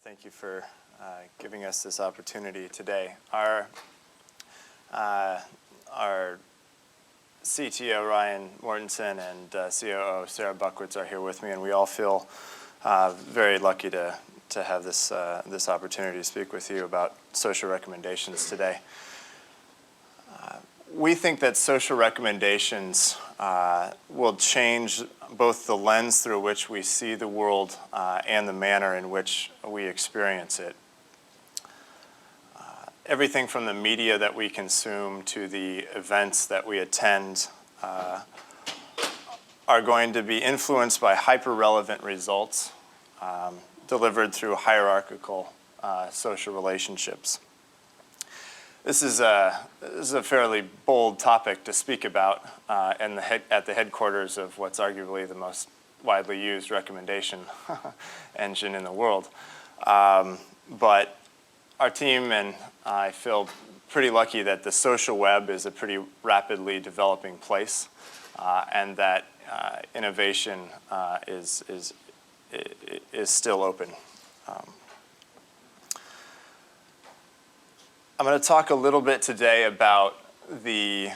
Thank you for giving us this opportunity today. Our CTO, Ryan Mortensen, and COO, Sarah Buckwitz, are here with me, and we all feel very lucky to have this opportunity to speak with you about social recommendations today. We think that social recommendations will change both the lens through which we see the world and the manner in which we experience it. Everything from the media that we consume to the events that we attend are going to be influenced by hyper-relevant results delivered through hierarchical social relationships. This is a fairly bold topic to speak about at the headquarters of what's arguably the most widely used recommendation engine in the world. But our team and I feel pretty lucky that the social web is a pretty rapidly developing place, and that innovation is still open. I'm going to talk a little bit today about the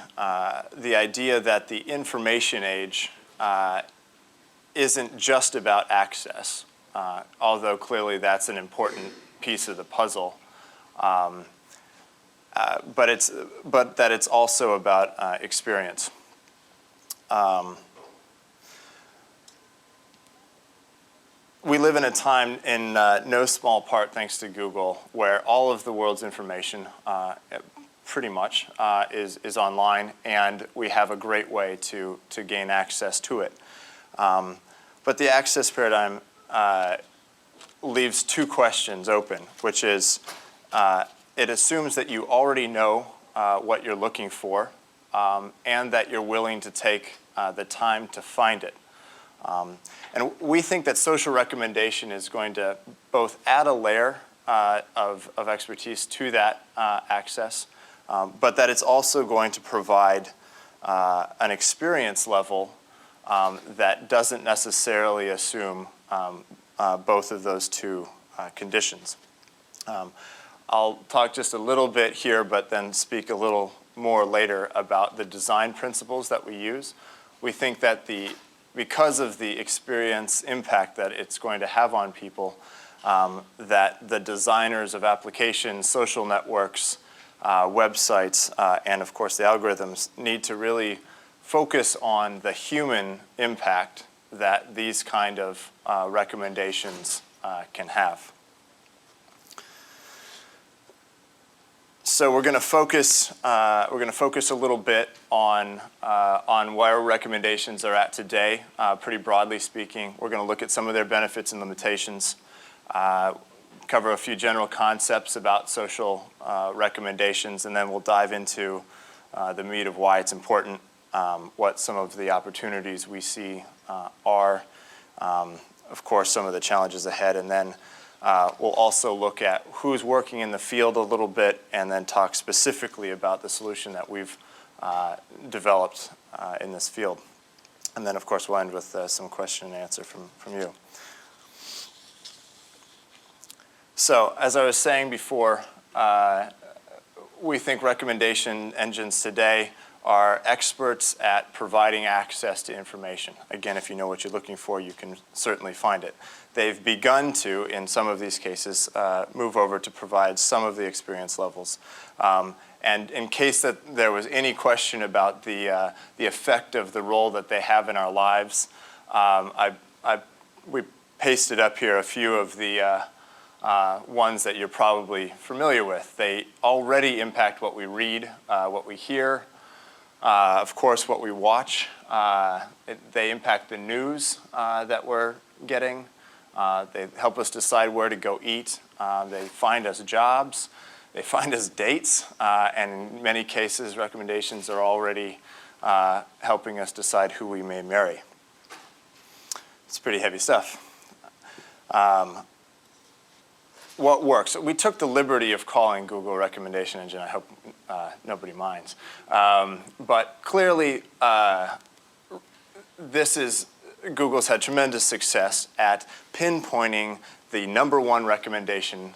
idea that the information age isn't just about access, although clearly that's an important piece of the puzzle. But that it's also about experience. We live in a time, in no small part thanks to Google, where all of the world's information, pretty much, is online, and we have a great way to gain access to it. But the access paradigm leaves two questions open, which is it assumes that you already know what you're looking for, and that you're willing to take the time to find it. And we think that social recommendation is going to both add a layer of expertise to that access, but that it's also going to provide an experience level that doesn't necessarily assume both of those two conditions. I'll talk just a little bit here, but then speak a little more later about the design principles that we use. We think that because of the experience impact that it's going to have on people, that the designers of applications, social networks, websites, and of course the algorithms need to really focus on the human impact that these kind of recommendations can have. So we're going to focus a little bit on where recommendations are at today, pretty broadly speaking. We're going to look at some of their benefits and limitations, cover a few general concepts about social recommendations, and then we'll dive into the meat of why it's important, what some of the opportunities we see are, of course, some of the challenges ahead, and then we'll also look at who's working in the field a little bit, and then talk specifically about the solution that we've developed in this field. And then, of course, we'll end with some question and answer from you. So, as I was saying before, we think recommendation engines today are experts at providing access to information. Again, if you know what you're looking for, you can certainly find it. They've begun to, in some of these cases, move over to provide some of the experience levels. And in case that there was any question about the effect of the role that they have in our lives, we pasted up here a few of the ones that you're probably familiar with. They already impact what we read, what we hear, of course, what we watch. They impact the news that we're getting. They help us decide where to go eat. They find us jobs. They find us dates. And in many cases, recommendations are already helping us decide who we may marry. It's pretty heavy stuff. What works? We took the liberty of calling Google a recommendation engine. I hope nobody minds. But clearly, this is Google's had tremendous success at pinpointing the #1 recommendation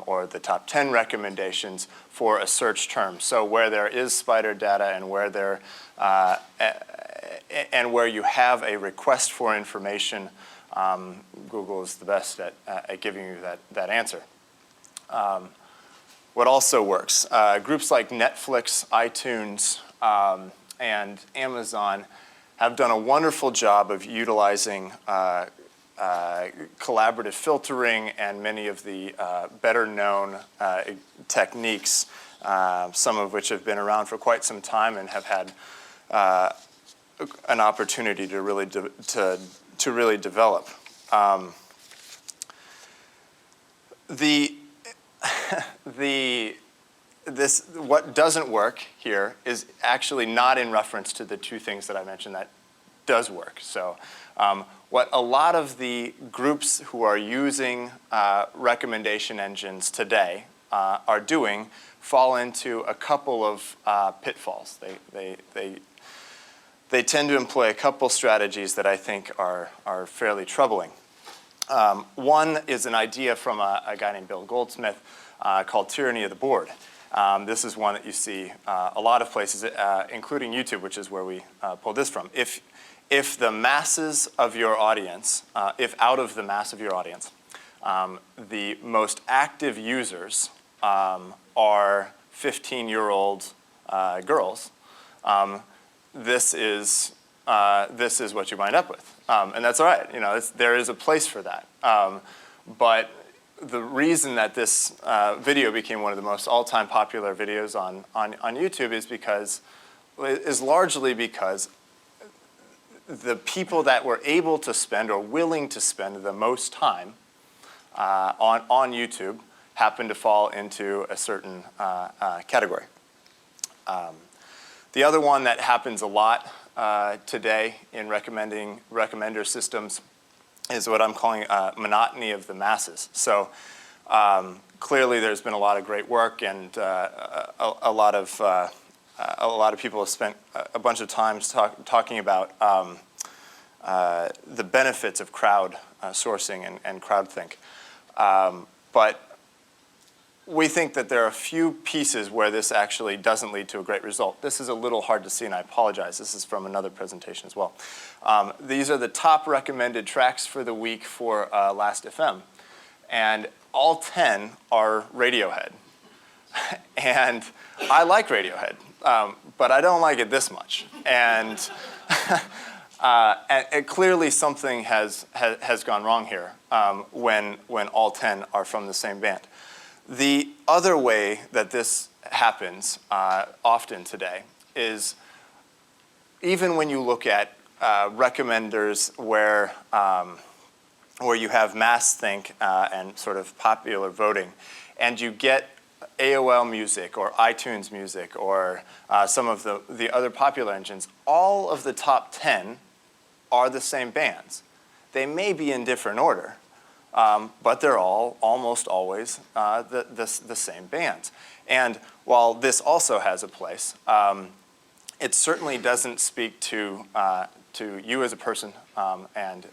or the top 10 recommendations for a search term. So where there is spider data and where you have a request for information, Google is the best at giving you that answer. What also works, groups like Netflix, iTunes, and Amazon have done a wonderful job of utilizing collaborative filtering and many of the better known techniques, some of which have been around for quite some time and have had an opportunity to really develop. What doesn't work here is actually not in reference to the two things that I mentioned that does work. So what a lot of the groups who are using recommendation engines today are doing fall into a couple of pitfalls. They tend to employ a couple strategies that I think are fairly troubling. One is an idea from a guy named Bill Goldsmith called tyranny of the board. This is one that you see a lot of places, including YouTube, which is where we pulled this from. If the masses of your audience, if out of the mass of your audience, the most active users are 15-year-old girls, this is what you wind up with. And that's all right. There is a place for that. But the reason that this video became one of the most all-time popular videos on YouTube is largely because the people that were able to spend or willing to spend the most time on YouTube happen to fall into a certain category. The other one that happens a lot today in recommender systems is what I'm calling monotony of the masses. So clearly there's been a lot of great work, and a lot of people have spent a bunch of time talking about the benefits of crowd sourcing and crowdthink. But we think that there are a few pieces where this actually doesn't lead to a great result. This is a little hard to see, and I apologize. This is from another presentation as well. These are the top recommended tracks for the week for Last.fm. And all 10 are Radiohead. And I like Radiohead, but I don't like it this much. And clearly something has gone wrong here when all 10 are from the same band. The other way that this happens often today is even when you look at recommenders where you have mass think and sort of popular voting, and you get AOL Music or iTunes Music or some of the other popular engines, all of the top 10 are the same bands. They may be in different order, but they're all almost always the same bands. And while this also has a place, it certainly doesn't speak to you as a person and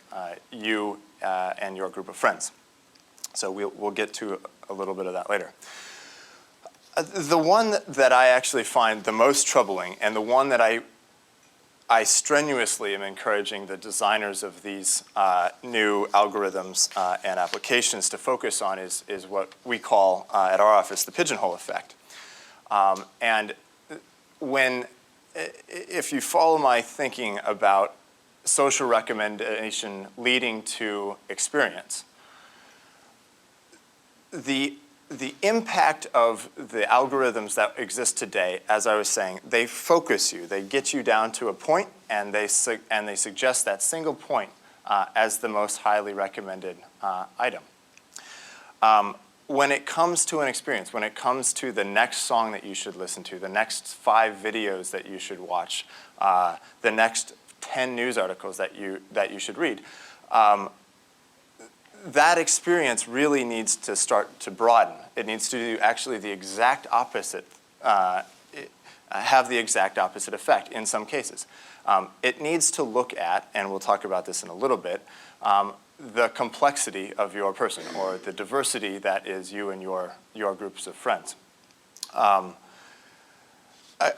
you and your group of friends. So we'll get to a little bit of that later. The one that I actually find the most troubling, and the one that I strenuously am encouraging the designers of these new algorithms and applications to focus on, is what we call at our office the pigeonhole effect. And if you follow my thinking about social recommendation leading to experience, the impact of the algorithms that exist today, as I was saying, they focus you. They get you down to a point, and they suggest that single point as the most highly recommended item. When it comes to an experience, when it comes to the next song that you should listen to, the next 5 videos that you should watch, the next 10 news articles that you should read, that experience really needs to start to broaden. It needs to do actually the exact opposite have the exact opposite effect in some cases. It needs to look at, and we'll talk about this in a little bit, the complexity of your person, or the diversity that is you and your groups of friends.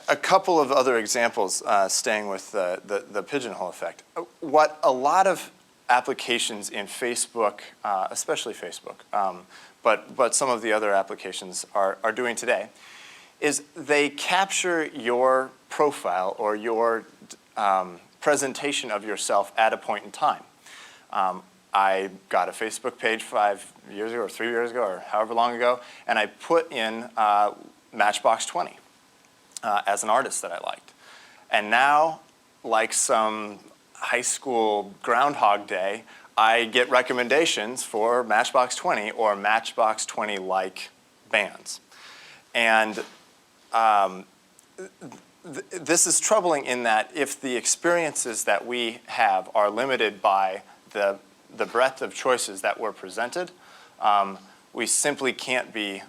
A couple of other examples, staying with the pigeonhole effect. What a lot of applications in Facebook, especially Facebook, but some of the other applications are doing today, is they capture your profile or your presentation of yourself at a point in time. I got a Facebook page 5 years ago or 3 years ago or however long ago, and I put in Matchbox 20 as an artist that I liked. And now, like some high school Groundhog Day, I get recommendations for Matchbox 20 or Matchbox 20-like bands. And this is troubling in that if the experiences that we have are limited by the breadth of choices that were presented, we simply can't be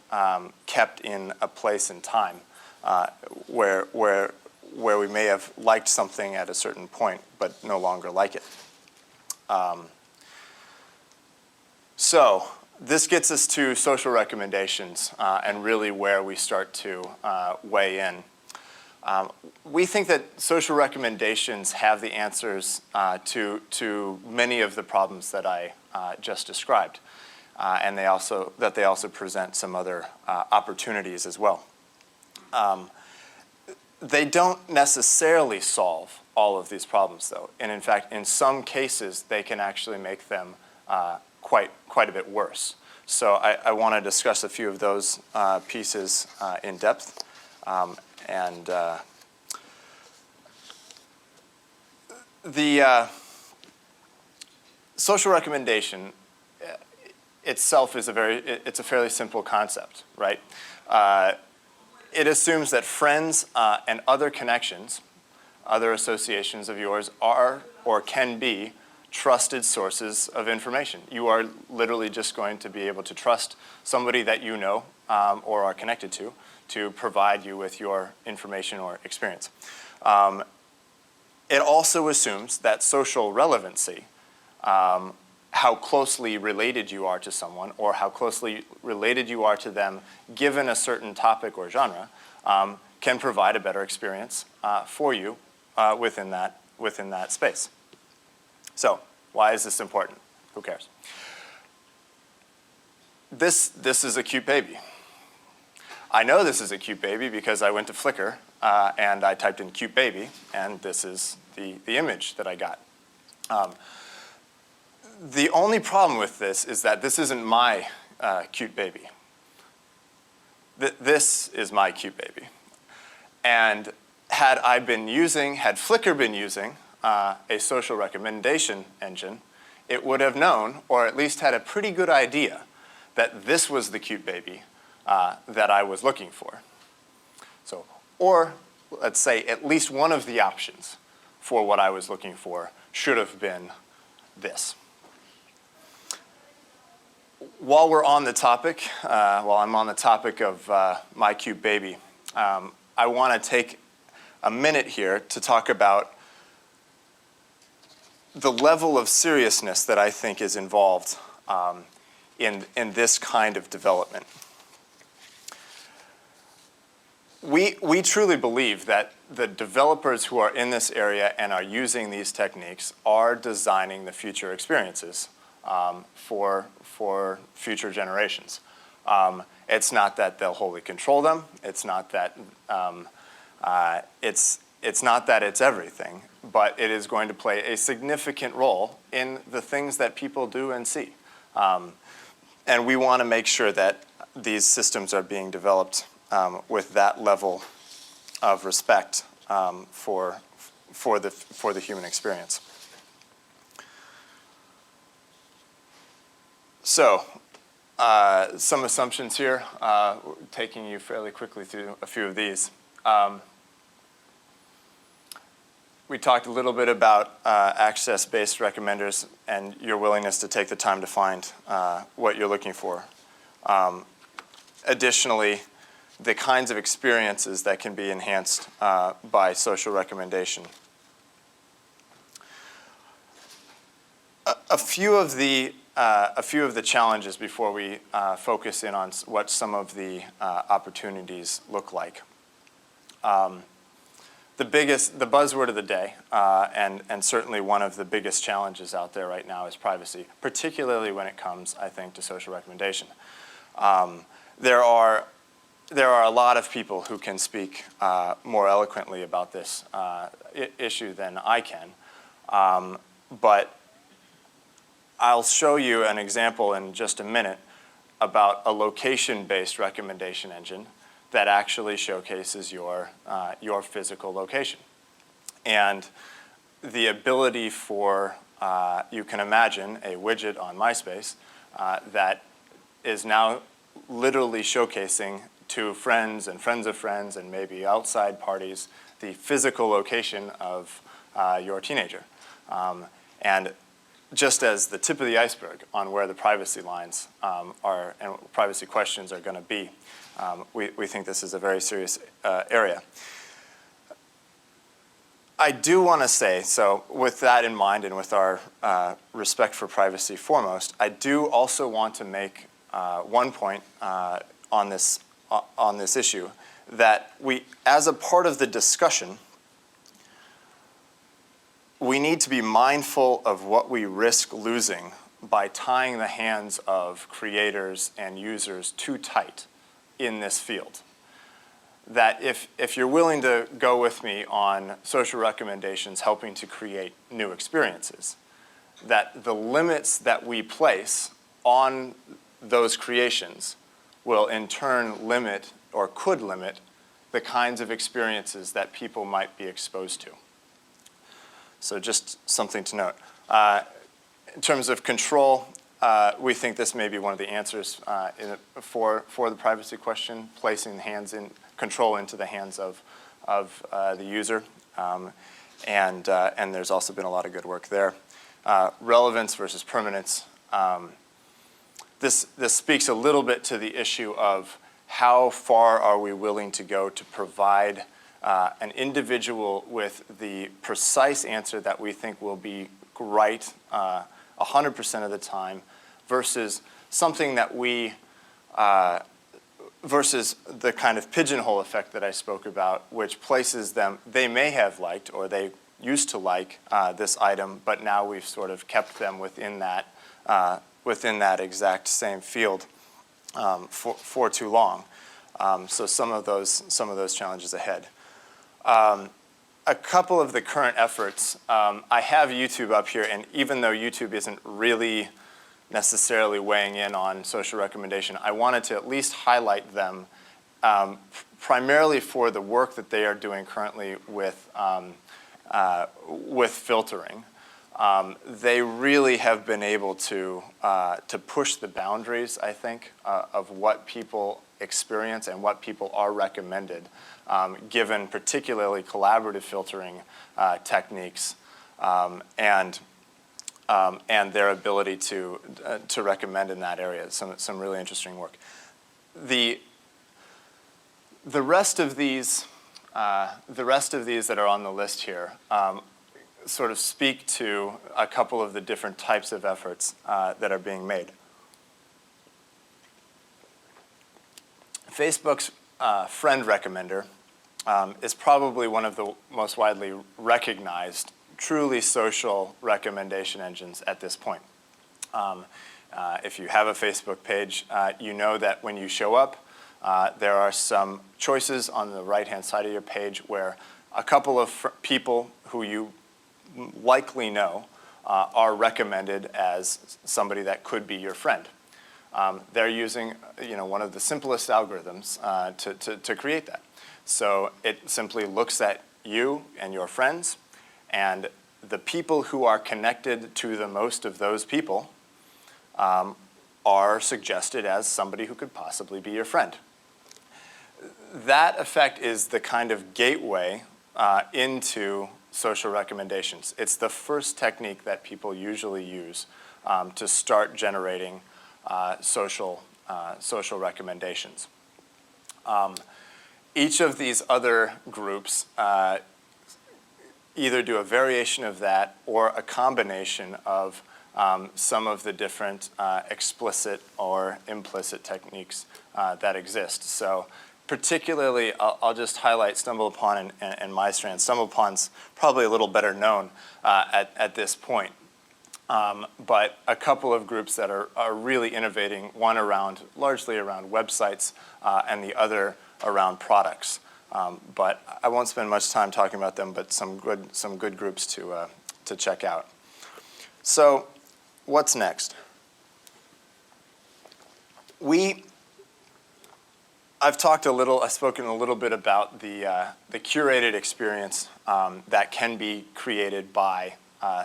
kept in a place and time where we may have liked something at a certain point but no longer like it. So this gets us to social recommendations and really where we start to weigh in. We think that social recommendations have the answers to many of the problems that I just described, and they also present some other opportunities as well. They don't necessarily solve all of these problems, though, and in fact, in some cases, they can actually make them quite a bit worse. So I want to discuss a few of those pieces in depth. The social recommendation itself is it's a fairly simple concept, right? It assumes that friends and other connections, other associations of yours are or can be trusted sources of information. You are literally just going to be able to trust somebody that you know or are connected to provide you with your information or experience. It also assumes that social relevancy, how closely related you are to someone or how closely related you are to them given a certain topic or genre, can provide a better experience for you within that space. So why is this important? Who cares? This is a cute baby. I know this is a cute baby because I went to Flickr and I typed in cute baby, and this is the image that I got. The only problem with this is that this isn't my cute baby. This is my cute baby. And had Flickr been using a social recommendation engine, it would have known, or at least had a pretty good idea, that this was the cute baby that I was looking for. So, or let's say at least one of the options for what I was looking for should have been this. While we're on the topic, while I'm on the topic of my cute baby, I want to take a minute here to talk about the level of seriousness that I think is involved in this kind of development. We truly believe that the developers who are in this area and are using these techniques are designing the future experiences for future generations. It's not that they'll wholly control them. It's not that it's not that it's everything, but it is going to play a significant role in the things that people do and see. And we want to make sure that these systems are being developed with that level of respect for the human experience. So, some assumptions here, taking you fairly quickly through a few of these. We talked a little bit about access-based recommenders and your willingness to take the time to find what you're looking for. Additionally, the kinds of experiences that can be enhanced by social recommendation. A few of the challenges before we focus in on what some of the opportunities look like. The buzzword of the day, and certainly one of the biggest challenges out there right now is privacy, particularly when it comes, I think, to social recommendation. There are a lot of people who can speak more eloquently about this issue than I can, but I'll show you an example in just a minute about a location-based recommendation engine that actually showcases your physical location. And the ability for, you can imagine, a widget on MySpace that is now literally showcasing to friends and friends of friends and maybe outside parties the physical location of your teenager. And just as the tip of the iceberg on where the privacy lines are and privacy questions are going to be, we think this is a very serious area. I do want to say, so with that in mind and with our respect for privacy foremost, I do also want to make one point on this issue, that we, as a part of the discussion, we need to be mindful of what we risk losing by tying the hands of creators and users too tight in this field. That if you're willing to go with me on social recommendations helping to create new experiences, that the limits that we place on those creations will in turn limit or could limit the kinds of experiences that people might be exposed to. So just something to note. In terms of control, we think this may be one of the answers for the privacy question, placing control into the hands of the user. And there's also been a lot of good work there. Relevance versus permanence. This speaks a little bit to the issue of how far are we willing to go to provide an individual with the precise answer that we think will be right 100% of the time versus something that versus the kind of pigeonhole effect that I spoke about, which places them, they may have liked or they used to like this item, but now we've sort of kept them within that exact same field for too long. So some of those challenges ahead. A couple of the current efforts, I have YouTube up here, and even though YouTube isn't really necessarily weighing in on social recommendation, I wanted to at least highlight them primarily for the work that they are doing currently with filtering. They really have been able to push the boundaries, I think, of what people experience and what people are recommended, given particularly collaborative filtering techniques and their ability to recommend in that area. Some really interesting work. The rest of these that are on the list here sort of speak to a couple of the different types of efforts that are being made. Facebook's friend recommender is probably one of the most widely recognized truly social recommendation engines at this point. If you have a Facebook page, you know that when you show up, there are some choices on the right-hand side of your page where a couple of people who you likely know are recommended as somebody that could be your friend. They're using one of the simplest algorithms to create that. So it simply looks at you and your friends, and the people who are connected to the most of those people are suggested as somebody who could possibly be your friend. That effect is the kind of gateway into social recommendations. It's the first technique that people usually use to start generating social recommendations. Each of these other groups either do a variation of that or a combination of some of the different explicit or implicit techniques that exist. So particularly, I'll just highlight StumbleUpon and MyStrand. StumbleUpon's probably a little better known at this point. But a couple of groups that are really innovating, one largely around websites and the other around products. But I won't spend much time talking about them, but some good groups to check out. So what's next? I've spoken a little bit about the curated experience that can be created by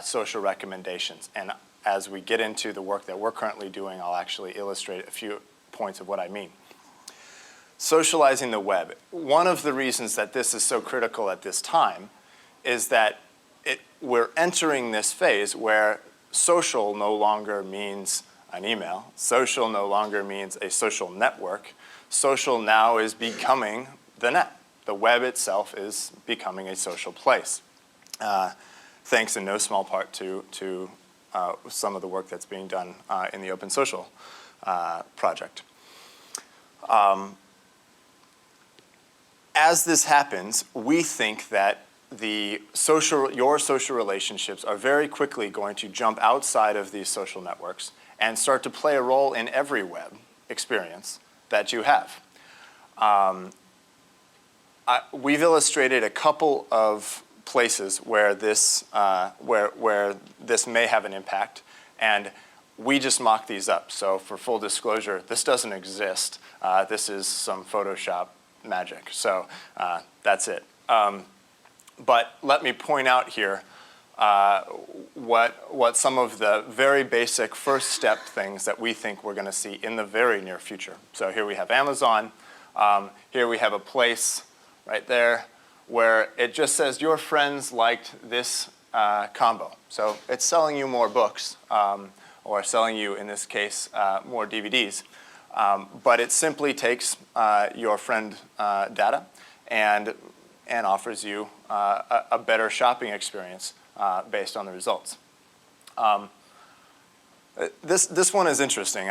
social recommendations. And as we get into the work that we're currently doing, I'll actually illustrate a few points of what I mean. Socializing the web. One of the reasons that this is so critical at this time is that we're entering this phase where social no longer means an email. Social no longer means a social network. Social now is becoming the net. The web itself is becoming a social place, thanks in no small part to some of the work that's being done in the Open Social project. As this happens, we think that your social relationships are very quickly going to jump outside of these social networks and start to play a role in every web experience that you have. We've illustrated a couple of places where this may have an impact, and we just mock these up. So for full disclosure, this doesn't exist. This is some Photoshop magic. So that's it. But let me point out here what some of the very basic first step things that we think we're going to see in the very near future. So here we have Amazon. Here we have a place right there where it just says your friends liked this combo. So it's selling you more books, or selling you, in this case, more DVDs. But it simply takes your friend data and offers you a better shopping experience based on the results. This one is interesting.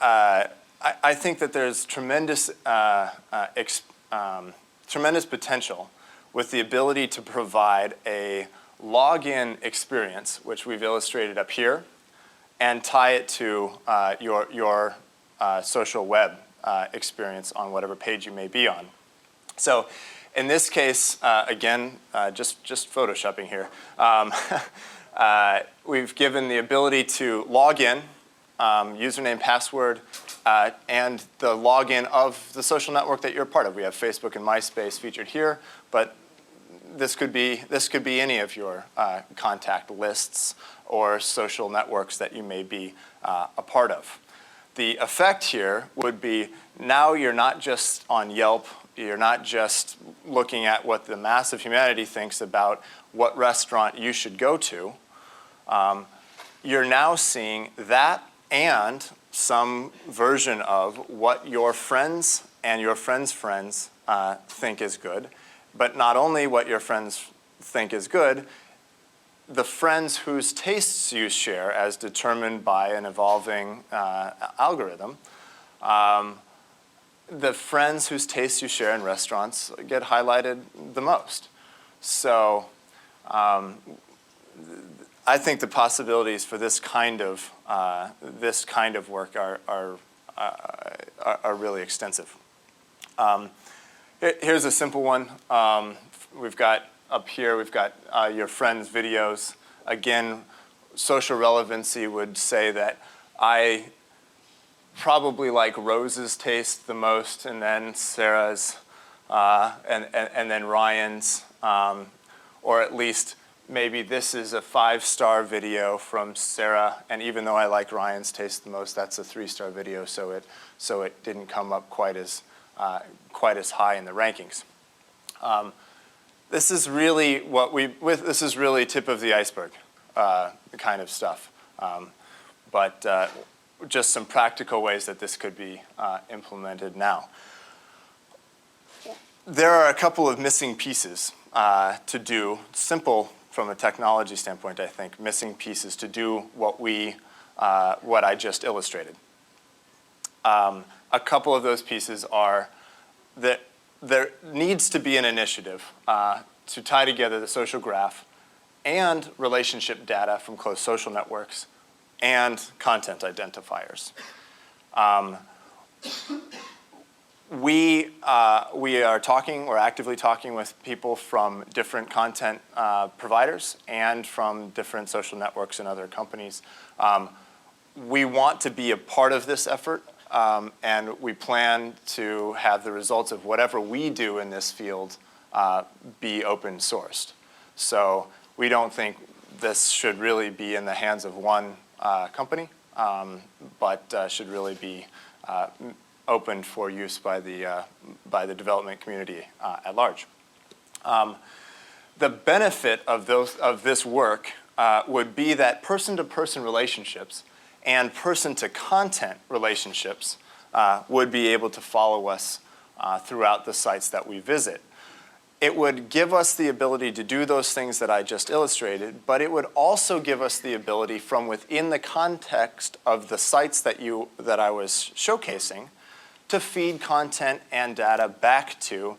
I think that there's tremendous potential with the ability to provide a login experience, which we've illustrated up here, and tie it to your social web experience on whatever page you may be on. So in this case, again, just photoshopping here, we've given the ability to log in, username, password, and the login of the social network that you're a part of. We have Facebook and MySpace featured here, but this could be any of your contact lists or social networks that you may be a part of. The effect here would be now you're not just on Yelp, you're not just looking at what the mass of humanity thinks about what restaurant you should go to. You're now seeing that and some version of what your friends and your friends' friends think is good. But not only what your friends think is good, the friends whose tastes you share as determined by an evolving algorithm, the friends whose tastes you share in restaurants get highlighted the most. So I think the possibilities for this kind of work are really extensive. Here's a simple one. We've got up here, we've got your friends' videos. Again, social relevancy would say that I probably like Rose's taste the most, and then Sarah's, and then Ryan's, or at least maybe this is a 5-star video from Sarah, and even though I like Ryan's taste the most, that's a 3-star video, so it didn't come up quite as high in the rankings. This is really this is really tip of the iceberg kind of stuff, but just some practical ways that this could be implemented now. there are a couple of missing pieces to do, simple from a technology standpoint, I think, missing pieces to do what I just illustrated. A couple of those pieces are that there needs to be an initiative to tie together the social graph and relationship data from closed social networks and content identifiers. We are talking, or actively talking with people from different content providers and from different social networks and other companies. We want to be a part of this effort, and we plan to have the results of whatever we do in this field be open sourced. So we don't think this should really be in the hands of one company, but should really be open for use by the development community at large. The benefit of this work would be that person-to-person relationships and person-to-content relationships would be able to follow us throughout the sites that we visit. It would give us the ability to do those things that I just illustrated, but it would also give us the ability from within the context of the sites that I was showcasing to feed content and data back to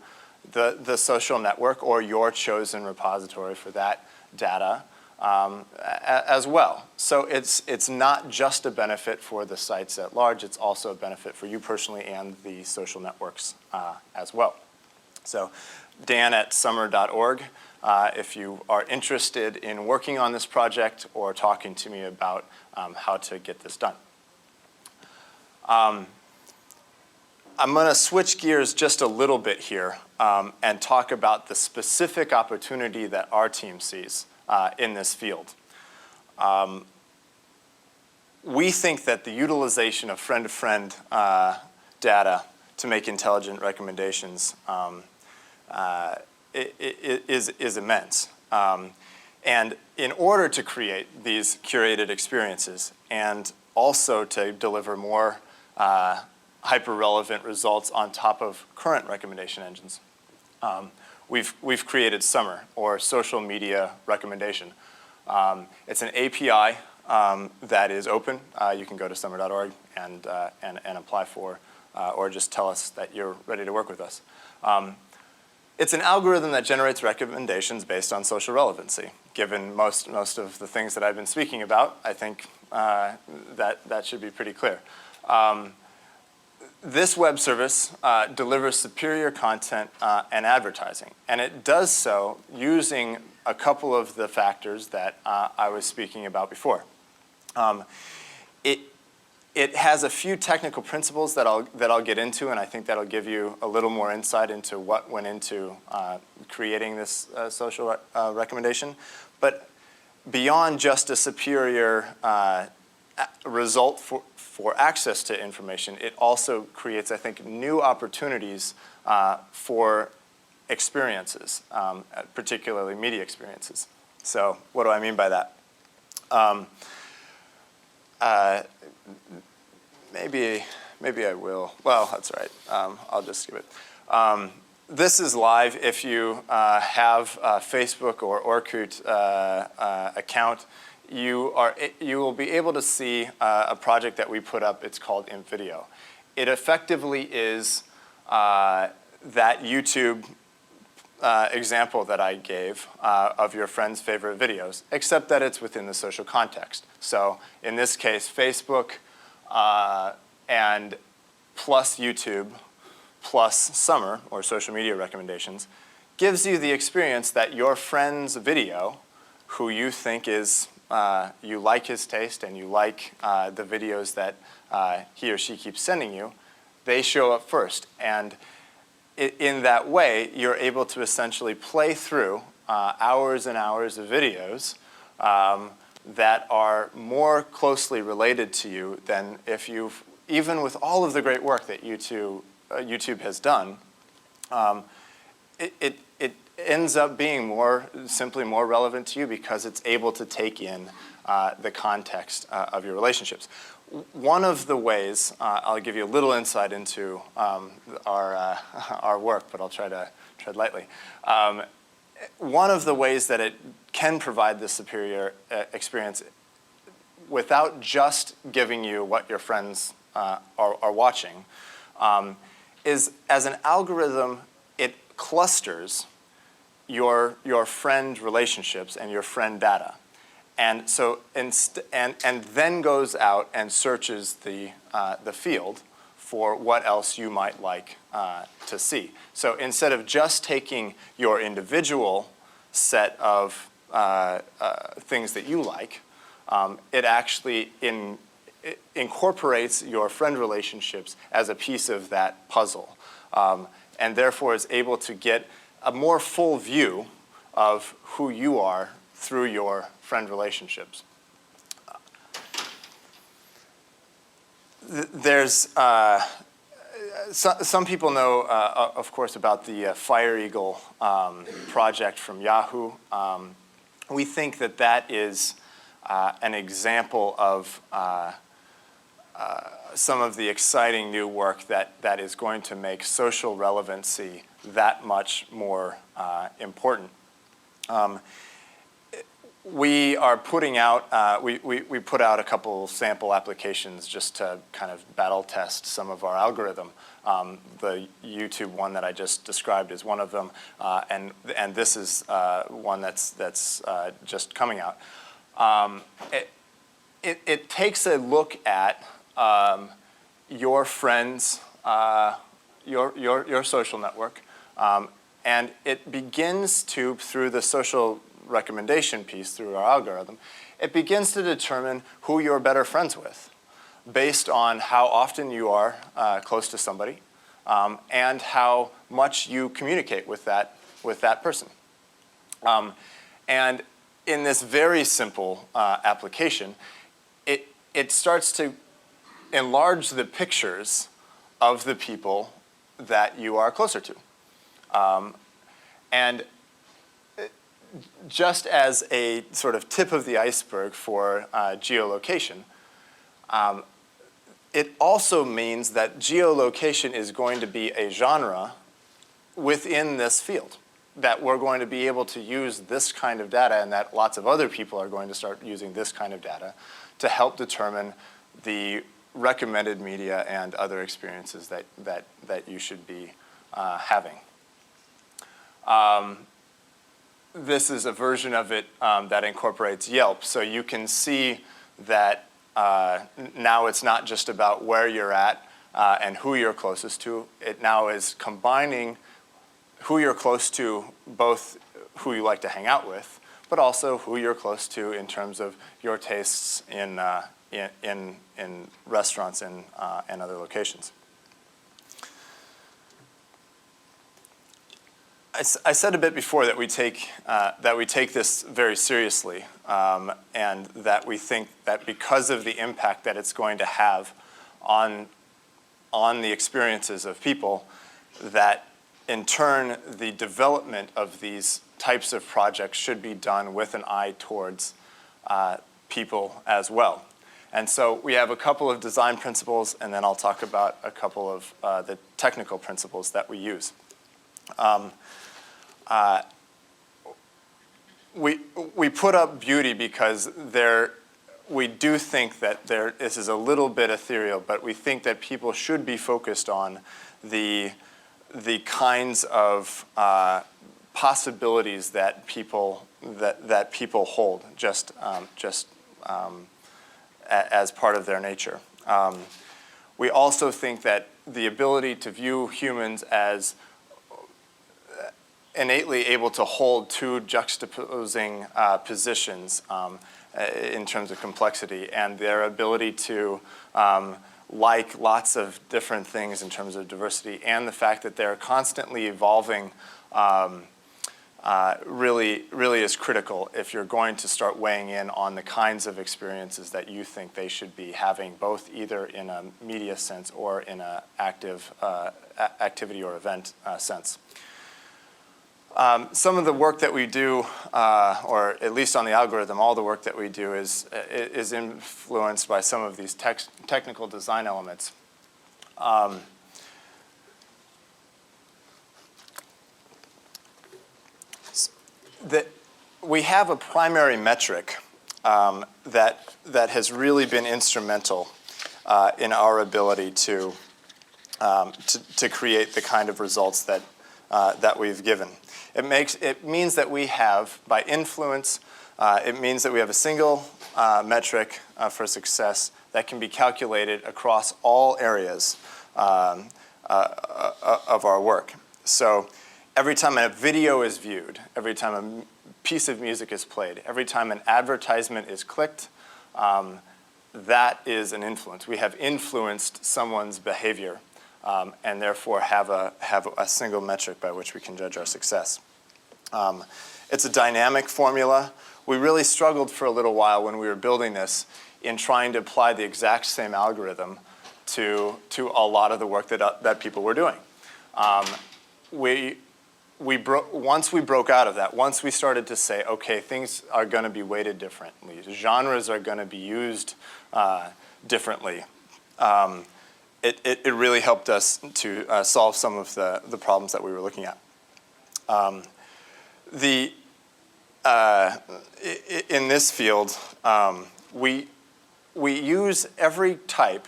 the social network or your chosen repository for that data as well. So it's not just a benefit for the sites at large, it's also a benefit for you personally and the social networks as well. So Dan at SOMR.org, if you are interested in working on this project or talking to me about how to get this done. I'm going to switch gears just a little bit here and talk about the specific opportunity that our team sees in this field. We think that the utilization of friend-to-friend data to make intelligent recommendations is immense. And in order to create these curated experiences and also to deliver more hyper-relevant results on top of current recommendation engines, we've created SOMR, or Social Media Recommendation. It's an API that is open. You can go to SOMR.org and apply for, or just tell us that you're ready to work with us. It's an algorithm that generates recommendations based on social relevancy. Given most of the things that I've been speaking about, I think that should be pretty clear. This web service delivers superior content and advertising, and it does so using a couple of the factors that I was speaking about before. It has a few technical principles that I'll get into, and I think that'll give you a little more insight into what went into creating this social recommendation. But beyond just a superior result for access to information, it also creates, I think, new opportunities for experiences, particularly media experiences. So what do I mean by that? Maybe I will. Well, that's all right. I'll just give it. This is live. If you have a Facebook or Orkut account, you will be able to see a project that we put up. It's called ImpVideo. It effectively is that YouTube example that I gave of your friend's favorite videos, except that it's within the social context. So in this case, Facebook and plus YouTube plus SOMR, or social media recommendations, gives you the experience that your friend's video, who you think is, you like his taste and you like the videos that he or she keeps sending you, they show up first. And in that way, you're able to essentially play through hours and hours of videos that are more closely related to you than if you've, even with all of the great work that YouTube has done, ends up being simply more relevant to you because it's able to take in the context of your relationships. One of the ways, I'll give you a little insight into our work, but I'll try to tread lightly. One of the ways that it can provide this superior experience without just giving you what your friends are watching is as an algorithm, it clusters your friend relationships and your friend data. And so and then goes out and searches the field for what else you might like to see. So instead of just taking your individual set of things that you like, it actually incorporates your friend relationships as a piece of that puzzle, and therefore is able to get a more full view of who you are through your friend relationships. There's some people know, of course, about the Fire Eagle project from Yahoo. We think that that is an example of some of the exciting new work that is going to make social relevancy that much more important. We are putting out, we put out a couple sample applications just to kind of battle test some of our algorithm. The YouTube one that I just described is one of them, and this is one that's just coming out. It takes a look at your friends, your social network, and it begins to, through the social recommendation piece, through our algorithm, it begins to determine who you're better friends with based on how often you are close to somebody and how much you communicate with that person. And in this very simple application, it starts to enlarge the pictures of the people that you are closer to. And just as a sort of tip of the iceberg for geolocation, it also means that geolocation is going to be a genre within this field, that we're going to be able to use this kind of data and that lots of other people are going to start using this kind of data to help determine the recommended media and other experiences that you should be having. This is a version of it that incorporates Yelp. So you can see that now it's not just about where you're at and who you're closest to. It now is combining who you're close to, both who you like to hang out with, but also who you're close to in terms of your tastes in restaurants and other locations. I said a bit before that we take this very seriously, and that we think that because of the impact that it's going to have on the experiences of people, that in turn the development of these types of projects should be done with an eye towards people as well. And so we have a couple of design principles, and then I'll talk about a couple of the technical principles that we use. We put up beauty because we do think that this is a little bit ethereal, but we think that people should be focused on the kinds of possibilities that people hold just as part of their nature. We also think that the ability to view humans as innately able to hold two juxtaposing positions in terms of complexity, and their ability to like lots of different things in terms of diversity, and the fact that they're constantly evolving really is critical if you're going to start weighing in on the kinds of experiences that you think they should be having, both either in a media sense or in an active activity or event sense. Some of the work that we do, or at least on the algorithm, all the work that we do is influenced by some of these technical design elements. We have a primary metric that has really been instrumental in our ability to create the kind of results that we've given. It means that we have, by influence, it means that we have a single metric for success that can be calculated across all areas of our work. So every time a video is viewed, every time a piece of music is played, every time an advertisement is clicked, that is an influence. We have influenced someone's behavior and therefore have a single metric by which we can judge our success. It's a dynamic formula. We really struggled for a little while when we were building this in trying to apply the exact same algorithm to a lot of the work that people were doing. Once we broke out of that, once we started to say, okay, things are going to be weighted differently, genres are going to be used differently, it really helped us to solve some of the problems that we were looking at. In this field, we use every type,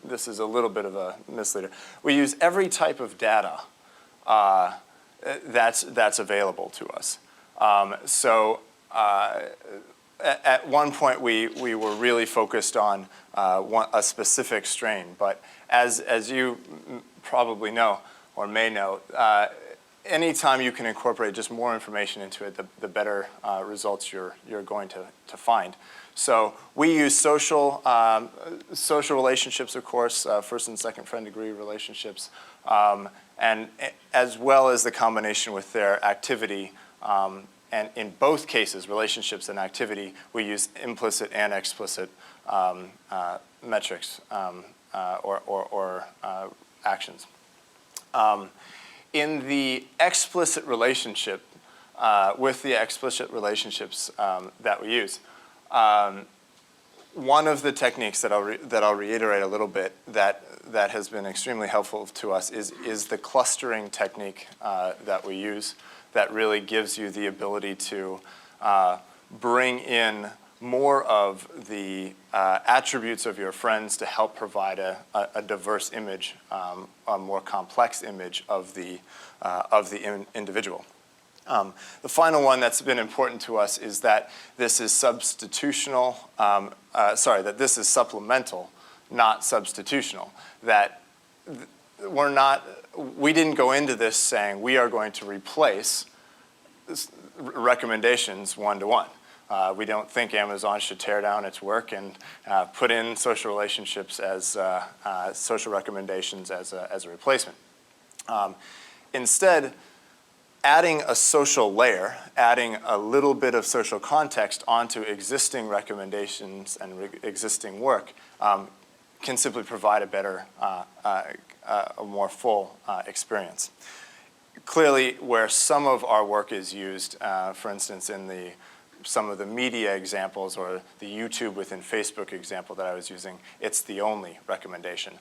this is a little bit of a misleader, we use every type of data that's available to us. At one point we were really focused on a specific strain, but as you probably know or may know, anytime you can incorporate just more information into it, the better results you're going to find. So we use social relationships, of course, first and second friend degree relationships, and as well as the combination with their activity. And in both cases, relationships and activity, we use implicit and explicit metrics or actions. In the explicit relationship, with the explicit relationships that we use, one of the techniques that I'll reiterate a little bit that has been extremely helpful to us is the clustering technique that we use that really gives you the ability to bring in more of the attributes of your friends to help provide a diverse image, a more complex image of the individual. The final one that's been important to us is that this is substitutional, that this is supplemental, not substitutional. That we didn't go into this saying we are going to replace recommendations one-to-one. We don't think Amazon should tear down its work and put in social relationships as social recommendations as a replacement. Instead, adding a social layer, adding a little bit of social context onto existing recommendations and existing work can simply provide a better, a more full experience. Clearly, where some of our work is used, for instance, in some of the media examples or the YouTube within Facebook example that I was using, it's the only recommendation.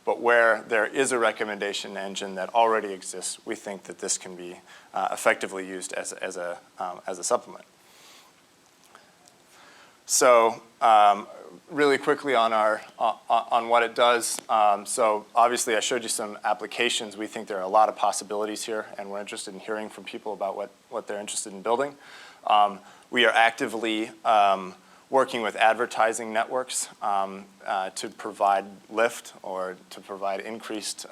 But where there is a recommendation engine that already exists, we think that this can be effectively used as a supplement. So really quickly on what it does. So obviously I showed you some applications. We think there are a lot of possibilities here, and we're interested in hearing from people about what they're interested in building. We are actively working with advertising networks to provide lift or to provide increased,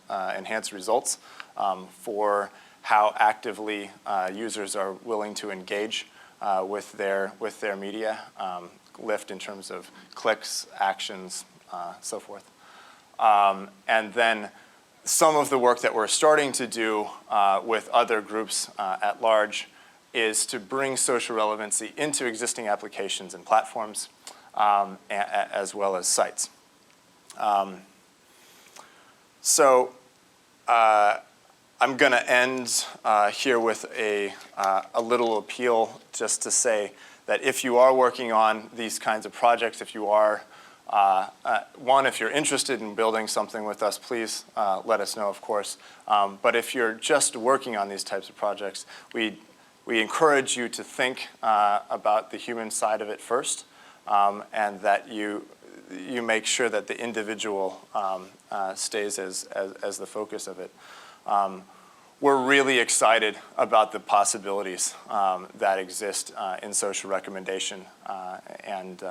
enhanced results for how actively users are willing to engage with their media, lift in terms of clicks, actions, so forth. And then some of the work that we're starting to do with other groups at large is to bring social relevancy into existing applications and platforms, as well as sites. I'm going to end here with a little appeal, just to say that if you are working on these kinds of projects, if you are, if you're interested in building something with us, please let us know, of course. But if you're just working on these types of projects, we encourage you to think about the human side of it first, and that you make sure that the individual stays as the focus of it. We're really excited about the possibilities that exist in social recommendation, and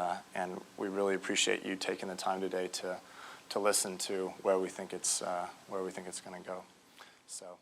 we really appreciate you taking the time today to listen to where we think it's going to go. So.